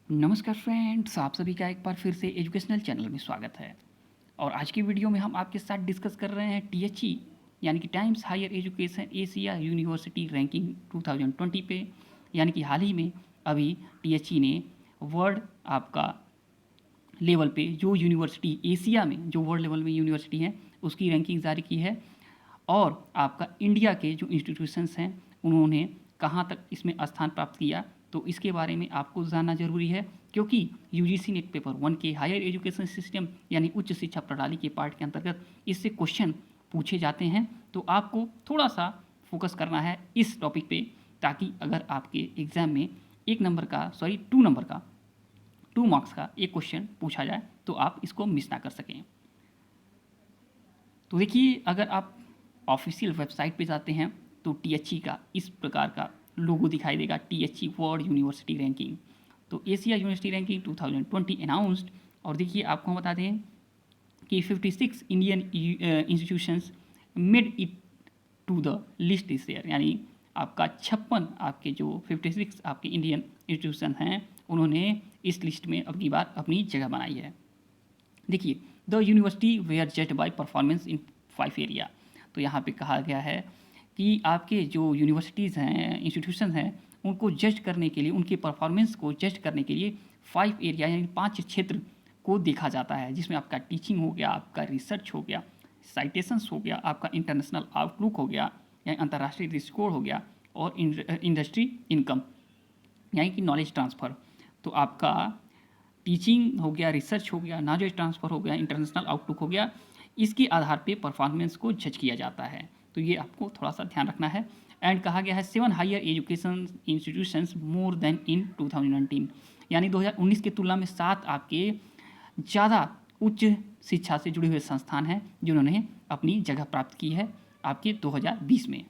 नमस्कार फ्रेंड्स, आप सभी का एक बार फिर से एजुकेशनल चैनल में स्वागत है। और आज की वीडियो में हम आपके साथ डिस्कस कर रहे हैं टीएचई यानी कि Times Higher Education Asia University Ranking 2020 पे। यानी कि हाल ही में अभी टीएचई ने वर्ल्ड आपका लेवल पे जो यूनिवर्सिटी एशिया में जो वर्ल्ड लेवल में यूनिवर्सिटी हैं उसकी रैंकिंग जारी की है। और आपका इंडिया के जो इंस्टीट्यूशंस हैं उन्होंने कहाँ तक इसमें स्थान प्राप्त किया, तो इसके बारे में आपको जानना जरूरी है। क्योंकि यूजीसी नेट पेपर 1 के हायर एजुकेशन सिस्टम यानी उच्च शिक्षा प्रणाली के पार्ट के अंतर्गत इससे क्वेश्चन पूछे जाते हैं। तो आपको थोड़ा सा फोकस करना है इस टॉपिक पे, ताकि अगर आपके एग्ज़ाम में 2 मार्क्स का एक क्वेश्चन पूछा जाए तो आप इसको मिस ना कर सकें। तो देखिए, अगर आप ऑफिशियल वेबसाइट पे जाते हैं तो टीएचई का इस प्रकार का लोगो दिखाई देगा, टीएचई वर्ल्ड यूनिवर्सिटी रैंकिंग। तो एशिया यूनिवर्सिटी रैंकिंग 2020 अनाउंस्ड। और देखिए, आपको हम बता दें कि 56 Indian institutions made it to the list this year. यानी आपका 56 आपके जो 56 आपके इंडियन इंस्टीट्यूशन हैं उन्होंने इस लिस्ट में अगली बार अपनी जगह बनाई है। देखिए, the university were judged by performance in 5 area. तो यहाँ पे कहा गया है कि आपके जो यूनिवर्सिटीज़ हैं, इंस्टीट्यूशन हैं, उनको जज करने के लिए, उनके परफॉर्मेंस को जज करने के लिए 5 एरिया यानी 5 क्षेत्र को देखा जाता है, जिसमें आपका टीचिंग हो गया, आपका रिसर्च हो गया, साइटेशंस हो गया, आपका इंटरनेशनल आउटलुक हो गया यानी अंतर्राष्ट्रीय दृष्टिकोण हो गया, और इंडस्ट्री इनकम यानी कि नॉलेज ट्रांसफ़र। तो आपका टीचिंग हो गया, रिसर्च हो गया, नॉलेज ट्रांसफ़र हो गया, इंटरनेशनल आउटलुक हो गया, इसके आधार पे परफॉर्मेंस को जज किया जाता है। तो ये आपको थोड़ा सा ध्यान रखना है। एंड कहा गया है 7 higher education institutions more than in 2019। यानी 2019 की तुलना में 7 आपके ज़्यादा उच्च शिक्षा से जुड़े हुए संस्थान हैं जिन्होंने अपनी जगह प्राप्त की है आपके 2020 में।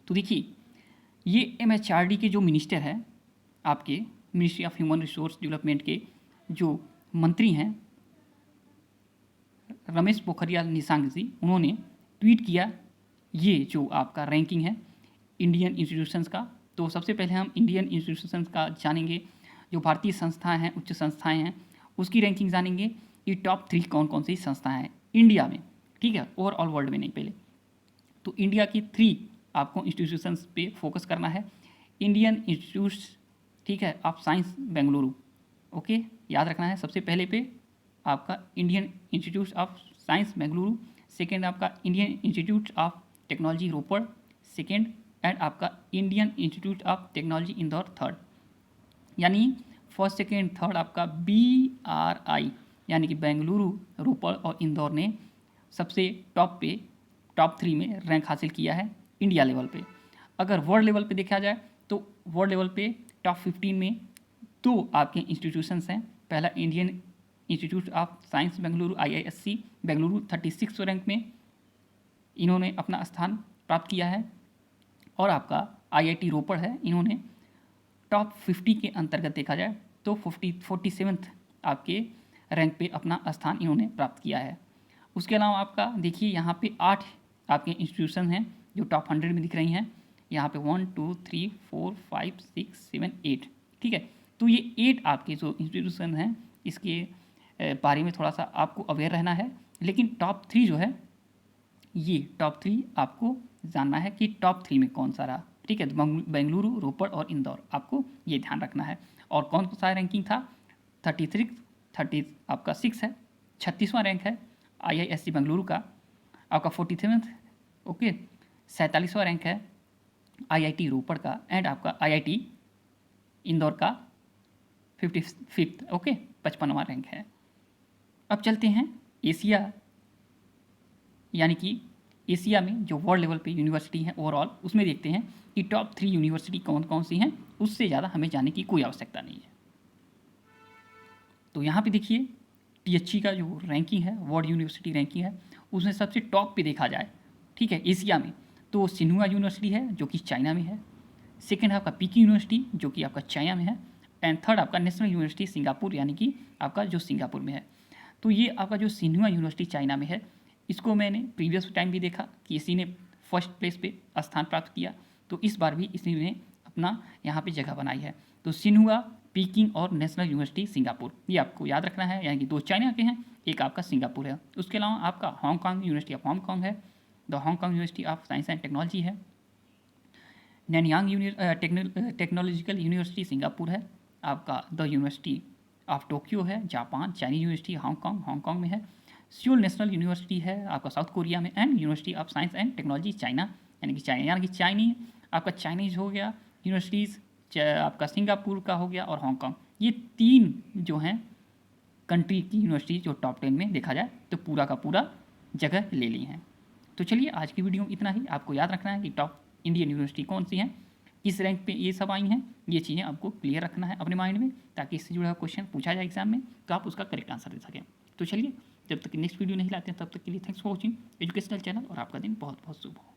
तो देखिए, ये एमएचआरडी के जो मिनिस्टर हैं, आपके ministry of human resource development के जो मंत्री हैं रमेश पोखरियाल निशंक जी, उन्होंने ट्वीट किया ये जो आपका रैंकिंग है इंडियन इंस्टीट्यूशंस का। तो सबसे पहले हम इंडियन इंस्टीट्यूशंस का जानेंगे, जो भारतीय संस्थाएं हैं, उच्च संस्थाएं हैं, उसकी रैंकिंग जानेंगे कि टॉप 3 कौन कौन सी संस्थाएं हैं इंडिया में। ठीक है, ओवरऑल वर्ल्ड में नहीं पहले। तो इंडिया की 3 आपको इंस्टीट्यूशंस पे फोकस करना है। इंडियन इंस्टीट्यूट, ठीक है, ऑफ साइंस बेंगलुरु, ओके, याद रखना है। सबसे पहले पे आपका Indian Institute of Science Bengaluru, second आपका Indian Institute of Technology Ropar, second, and आपका Indian Institute of Technology Indore third. यानी फर्स्ट, सेकेंड, थर्ड आपका BRI यानी कि बेंगलुरु, रोपड़ और इंदौर ने सबसे टॉप 3 में रैंक हासिल किया है इंडिया लेवल पे। अगर वर्ल्ड लेवल पे देखा जाए तो वर्ल्ड लेवल पे टॉप 15 में 2 आपके इंस्टीट्यूशंस हैं। पहला Indian Institute of Science Bengaluru IISc Bengaluru 36वें रैंक में इन्होंने अपना स्थान प्राप्त किया है। और आपका IIT रोपड़ है, इन्होंने टॉप 50 के अंतर्गत देखा जाए तो 47th आपके रैंक पे अपना स्थान इन्होंने प्राप्त किया है। उसके अलावा आपका देखिए यहाँ पे 8 आपके इंस्टीट्यूशन हैं जो टॉप 100 में दिख रही हैं। यहाँ पे 1 2 3 4 5 6 7 8, ठीक है। तो ये 8 आपके जो इंस्टीट्यूशन हैं इसके बारे में थोड़ा सा आपको अवेयर रहना है। लेकिन टॉप 3 जो है, ये टॉप 3 आपको जानना है कि टॉप 3 में कौन सा रहा। ठीक है, तो बेंगलुरु, रोपड़ और इंदौर, आपको ये ध्यान रखना है। और कौन सा रैंकिंग था, 30 आपका 6 है, 36वां रैंक है IISc बेंगलुरु का, आपका 47th, ओके, 47वां रैंक है IIT रोपड़ का, एंड आपका IIT इंदौर का 55th, ओके, 55वां रैंक है। अब चलते हैं एशिया, यानी कि एशिया में जो वर्ल्ड लेवल पे यूनिवर्सिटी हैं ओवरऑल, उसमें देखते हैं कि टॉप 3 यूनिवर्सिटी कौन कौन सी हैं। उससे ज़्यादा हमें जाने की कोई आवश्यकता नहीं है। तो यहाँ पे देखिए टीएचई का जो रैंकिंग है, वर्ल्ड यूनिवर्सिटी रैंकिंग है, उसमें सबसे टॉप पे देखा जाए, ठीक है, एशिया में, तो सिन्हुआ यूनिवर्सिटी है जो कि चाइना में है। सेकेंड है आपका पीकिंग यूनिवर्सिटी जो कि आपका चाइना में है। एंड थर्ड आपका नेशनल यूनिवर्सिटी सिंगापुर यानी कि आपका जो सिंगापुर में है। तो ये आपका जो सिन्हुआ यूनिवर्सिटी चाइना में है, इसको मैंने प्रीवियस टाइम भी देखा कि इसी ने फर्स्ट प्लेस पे स्थान प्राप्त किया। तो इस बार भी इसी ने अपना यहाँ पे जगह बनाई है। तो सिन्हुआ, पीकिंग और नेशनल यूनिवर्सिटी सिंगापुर, ये आपको याद रखना है, यानी कि 2 चाइना के हैं, एक आपका सिंगापुर है। उसके अलावा आपका हांगकांग यूनिवर्सिटी ऑफ हांगकांग है, the Hong Kong university of science and technology है। नैनयांग टेक्नोलॉजिकल यूनिवर्सिटी सिंगापुर है। आपका द यूनिवर्सिटी ऑफ टोक्यो है, जापान। चाइनीज यूनिवर्सिटी हांगकांग में है। सियोल नेशनल यूनिवर्सिटी है आपका साउथ कोरिया में। And university of science and technology China, यानी कि चाइनी आपका चाइनीज हो गया यूनिवर्सिटीज़, आपका सिंगापुर का हो गया और हांगकांग। ये 3 जो हैं कंट्री की यूनिवर्सिटी जो टॉप 10 में देखा जाए तो पूरा का पूरा जगह ले ली हैं। तो चलिए आज की वीडियो में इतना ही। आपको याद रखना है कि टॉप इंडियन यूनिवर्सिटी कौन सी हैं, किस रैंक पे ये सब आई हैं, ये चीज़ें आपको क्लियर रखना है अपने माइंड में, ताकि इससे जुड़ा क्वेश्चन पूछा जाए एग्जाम में तो आप उसका करेक्ट आंसर दे सकें। तो चलिए, जब तक नेक्स्ट वीडियो नहीं लाते हैं तब तक के लिए thanks for watching educational channel, और आपका दिन बहुत बहुत शुभ हो।